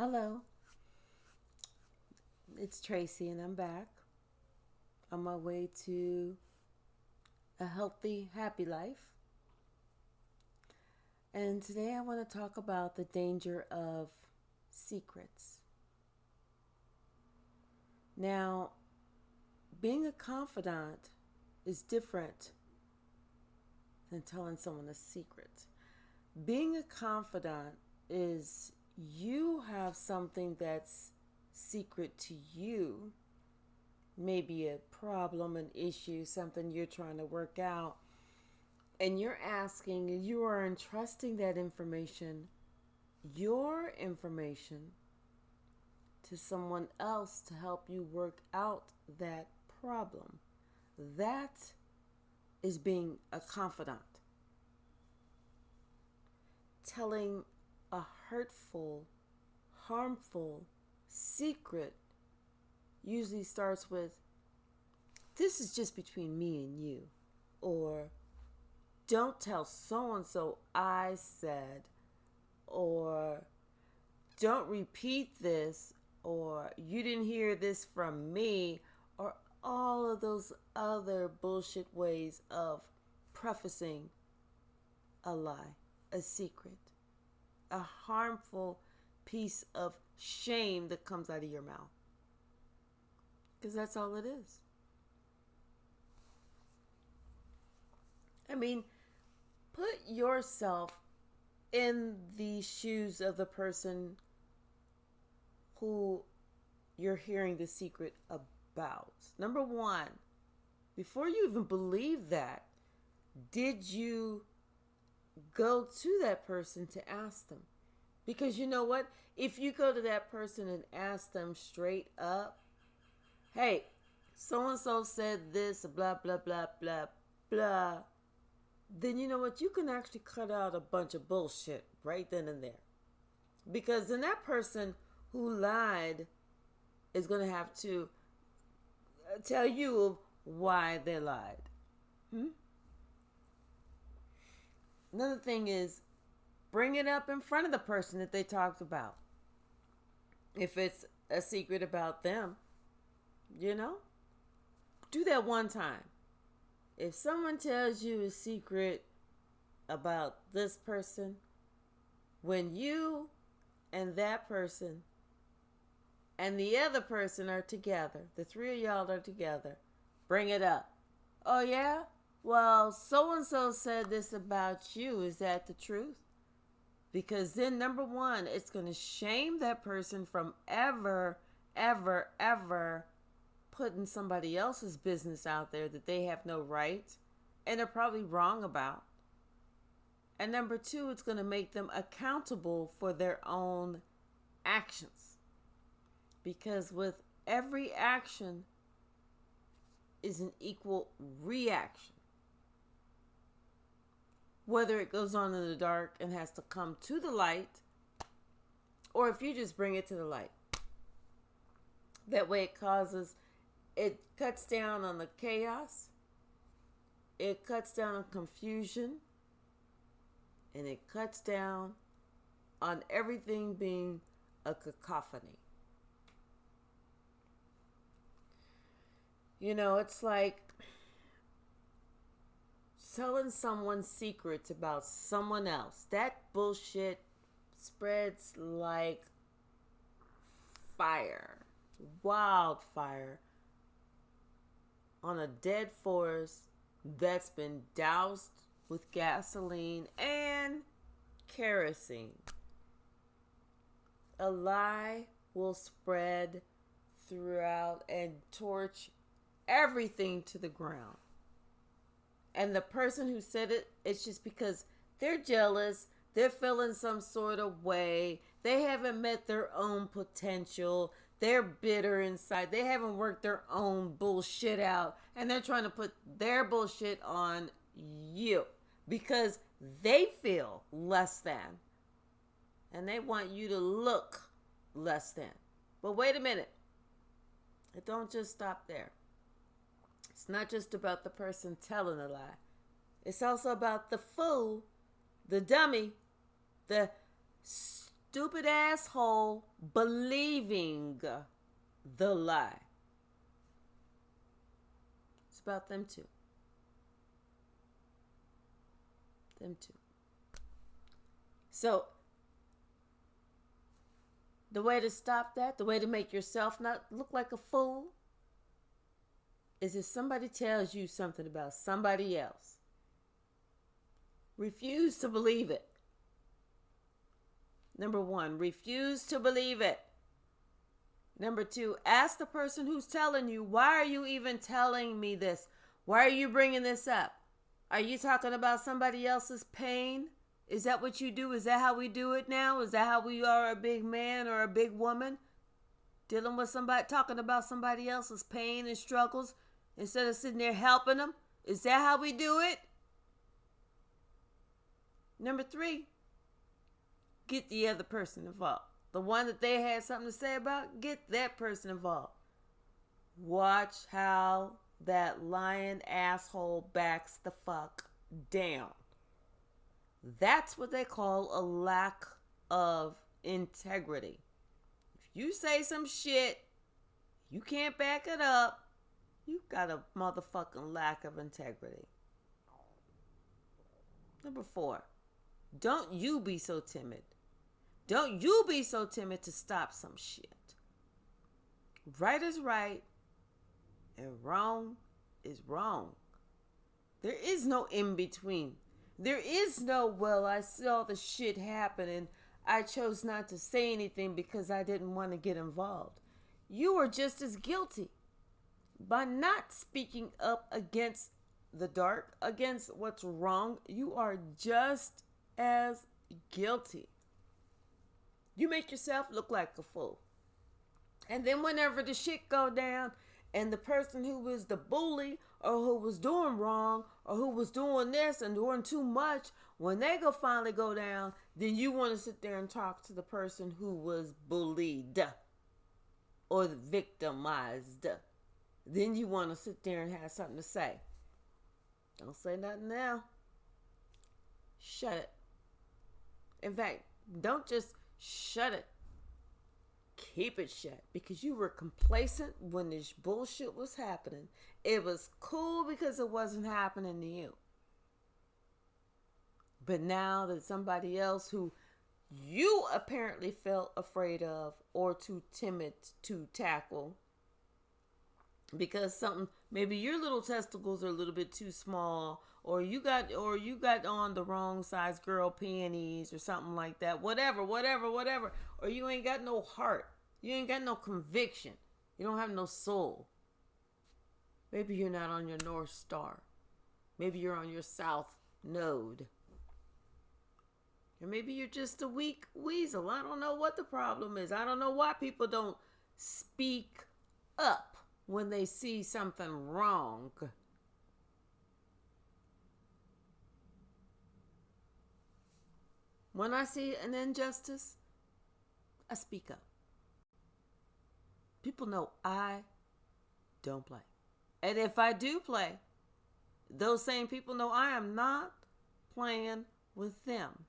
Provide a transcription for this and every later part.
Hello, it's Tracy, and I'm back on my way to a healthy, happy life. And today I want to talk about the danger of secrets. Now, being a confidant is different than telling someone a secret. Being a confidant is you have something that's secret to you, maybe a problem, an issue, something you're trying to work out, and you're asking, you are entrusting that information, your information, to someone else to help you work out that problem. That is being a confidant. Telling a hurtful, harmful secret usually starts with, this is just between me and you, or don't tell so and so I said, or don't repeat this, or you didn't hear this from me, or all of those other bullshit ways of prefacing a lie, a secret, a harmful piece of shame that comes out of your mouth. Because that's all it is. I mean, put yourself in the shoes of the person who you're hearing the secret about. Number one, before you even believe that, did you go to that person to ask them? Because you know what? If you go to that person and ask them straight up, hey, so and so said this, blah, blah, blah, blah, blah, then you know what? You can actually cut out a bunch of bullshit right then and there. Because then that person who lied is going to have to tell you why they lied. Another thing is, bring it up in front of the person that they talked about. If it's a secret about them, do that one time. If someone tells you a secret about this person, when you and that person and the other person are together, the three of y'all are together, bring it up. Oh, yeah? Well, so-and-so said this about you. Is that the truth? Because then, number one, it's going to shame that person from ever, ever putting somebody else's business out there that they have no right and are probably wrong about. And number two, it's going to make them accountable for their own actions. Because with every action is an equal reaction. Whether it goes on in the dark and has to come to the light, or if you just bring it to the light. That way it cuts down on the chaos, it cuts down on confusion, and it cuts down on everything being a cacophony. It's like telling someone secrets about someone else. That bullshit spreads like fire, wildfire, on a dead forest that's been doused with gasoline and kerosene. A lie will spread throughout and torch everything to the ground. And the person who said it, it's just because they're jealous, they're feeling some sort of way, they haven't met their own potential, they're bitter inside, they haven't worked their own bullshit out, and they're trying to put their bullshit on you because they feel less than. And they want you to look less than. But wait a minute. It don't just stop there. It's not just about the person telling a lie. It's also about the fool, the dummy, the stupid asshole believing the lie. It's about them too. Them too. So, the way to stop that, the way to make yourself not look like a fool, is if somebody tells you something about somebody else, refuse to believe it. Number one, refuse to believe it. Number two, ask the person who's telling you, why are you even telling me this? Why are you bringing this up? Are you talking about somebody else's pain? Is that what you do? Is that how we do it now? Is that how we are, a big man or a big woman? Dealing with somebody, talking about somebody else's pain and struggles instead of sitting there helping them? Is that how we do it? Number three, get the other person involved. The one that they had something to say about, get that person involved. Watch how that lying asshole backs the fuck down. That's what they call a lack of integrity. If you say some shit, you can't back it up, you've got a motherfucking lack of integrity. Number four, don't you be so timid. Don't you be so timid to stop some shit. Right is right and wrong is wrong. There is no in between. There is no, well, I saw the shit happen and I chose not to say anything because I didn't want to get involved. You are just as guilty by not speaking up against the dark, against what's wrong. You are just as guilty. You make yourself look like a fool. And then whenever the shit go down and the person who was the bully or who was doing wrong or who was doing this and doing too much, when they finally go down, then you want to sit there and talk to the person who was bullied or victimized. Then you want to sit there and have something to say. Don't say nothing now. Shut it. In fact, don't just shut it. Keep it shut, because you were complacent when this bullshit was happening. It was cool because it wasn't happening to you. But now that somebody else who you apparently felt afraid of or too timid to tackle, because something, maybe your little testicles are a little bit too small, or you got on the wrong size girl panties or something like that, whatever, or you ain't got no heart, you ain't got no conviction, you don't have no soul. Maybe you're not on your North Star, maybe you're on your South Node, or maybe you're just a weak weasel. I don't know what the problem is. I don't know why people don't speak up when they see something wrong. When I see an injustice, I speak up. People know I don't play. And if I do play, those same people know I am not playing with them.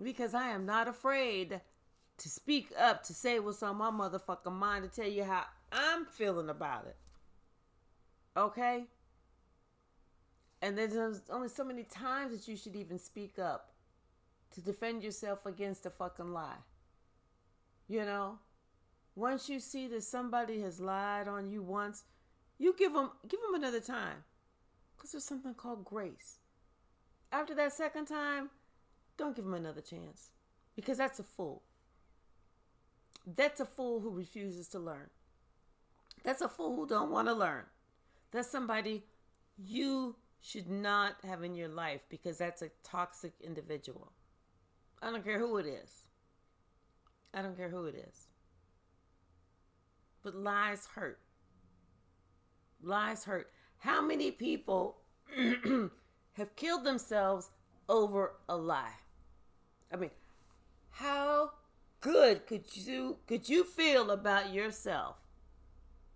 Because I am not afraid to speak up, to say what's on my motherfucking mind, to tell you how I'm feeling about it. Okay? And there's only so many times that you should even speak up to defend yourself against a fucking lie. You know? Once you see that somebody has lied on you once, you give them another time. Because there's something called grace. After that second time, don't give them another chance. Because that's a fool. That's a fool who refuses to learn. That's a fool who don't want to learn. That's somebody you should not have in your life, because that's a toxic individual. I don't care who it is. I don't care who it is. But lies hurt. Lies hurt. How many people have killed themselves over a lie? I mean, how good could you feel about yourself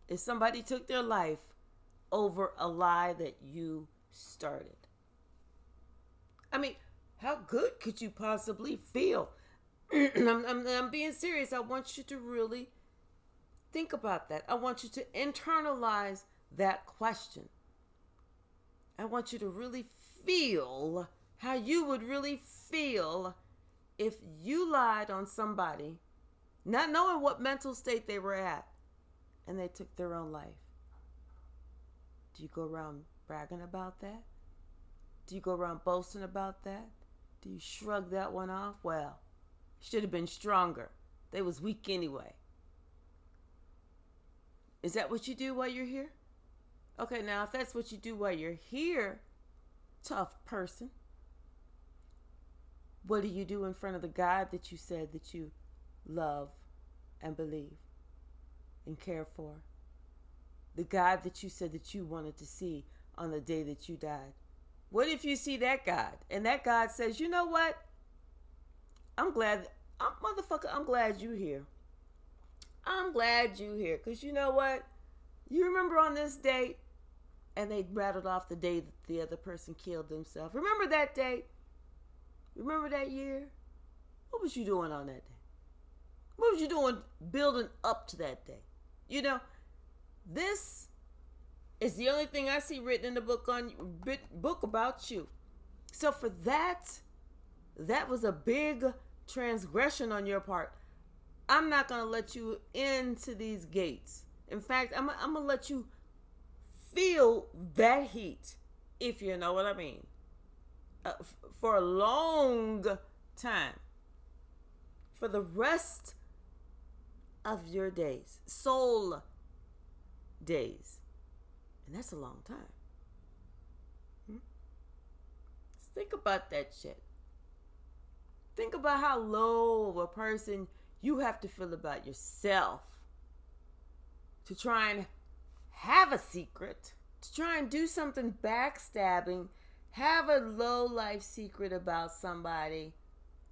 if somebody took their life over a lie that you started? I mean, how good could you possibly feel? I'm being serious. I want you to really think about that. I want you to internalize that question. I want you to really feel how you would really feel if you lied on somebody, not knowing what mental state they were at, and they took their own life. Do you go around bragging about that? Do you go around boasting about that? Do you shrug that one off? Well, should have been stronger. They was weak anyway. Is that what you do while you're here? Okay, now if that's what you do while you're here, tough person, what do you do in front of the God that you said that you love and believe and care for? The God that you said that you wanted to see on the day that you died. What if you see that God and that God says, you know what? I'm glad you here. I'm glad you here. Because you know what? You remember on this date, and they rattled off the day that the other person killed themselves. Remember that date? Remember that year? What was you doing on that day? What was you doing building up to that day? You know, this is the only thing I see written in the book about you. So for that was a big transgression on your part. I'm not going to let you into these gates. In fact, I'm going to let you feel that heat, if you know what I mean, for a long time, for the rest of your days, soul days. And that's a long time. Just think about that shit. Think about how low of a person you have to feel about yourself to try and have a secret, to try and do something backstabbing, have a low life secret about somebody,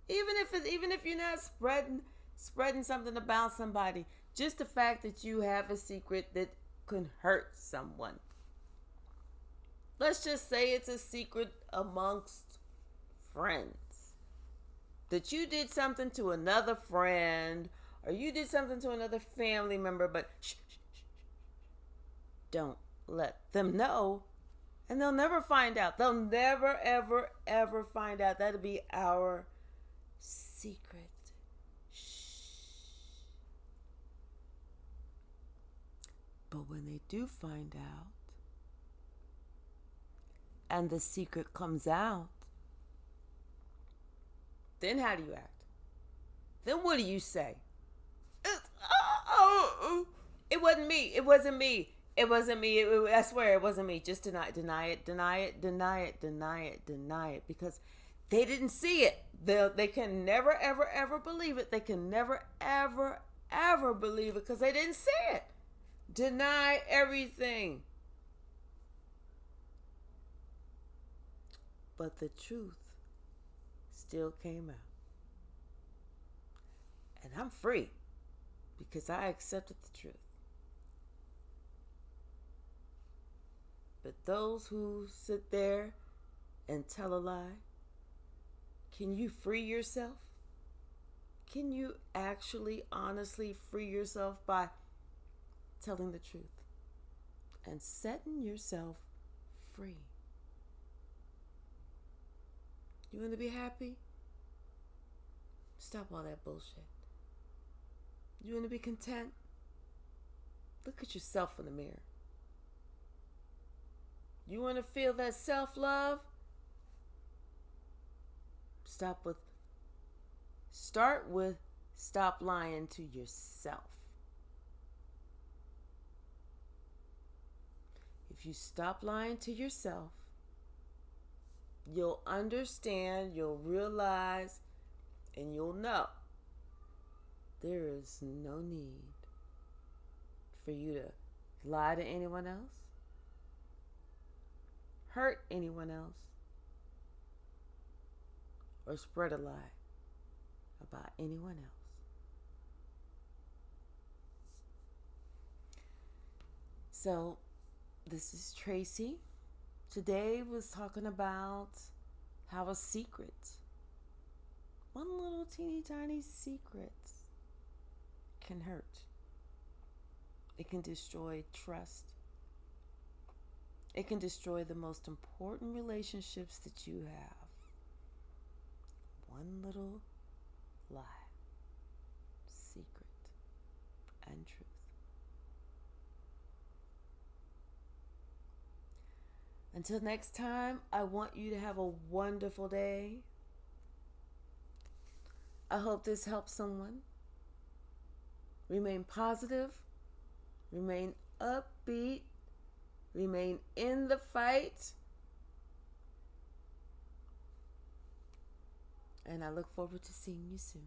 even if you're not spreading something about somebody, just the fact that you have a secret that can hurt someone. Let's just say it's a secret amongst friends. That you did something to another friend, or you did something to another family member, but shh. Don't let them know, and they'll never find out. They'll never, ever, ever find out. That'll be our secret. Shh. But when they do find out, and the secret comes out, then how do you act? Then what do you say? It wasn't me. It wasn't me. It wasn't me. I swear it wasn't me. Just deny it. Because they didn't see it. They can never, ever, ever believe it. They can never, ever, ever believe it because they didn't see it. Deny everything. But the truth still came out. And I'm free because I accepted the truth. But those who sit there and tell a lie, can you free yourself? Can you actually, honestly free yourself by telling the truth and setting yourself free? You want to be happy? Stop all that bullshit. You want to be content? Look at yourself in the mirror. You want to feel that self-love? Start with stop lying to yourself. If you stop lying to yourself, you'll understand, you'll realize, and you'll know there is no need for you to lie to anyone else, hurt anyone else, or spread a lie about anyone else. So, this is Tracy. Today was talking about how a secret, one little little teeny tiny secrets can hurt. It can destroy trust. It can destroy the most important relationships that you have. One little lie, secret, and truth. Until next time, I want you to have a wonderful day. I hope this helps someone. Remain positive. Remain upbeat. Remain in the fight. And I look forward to seeing you soon.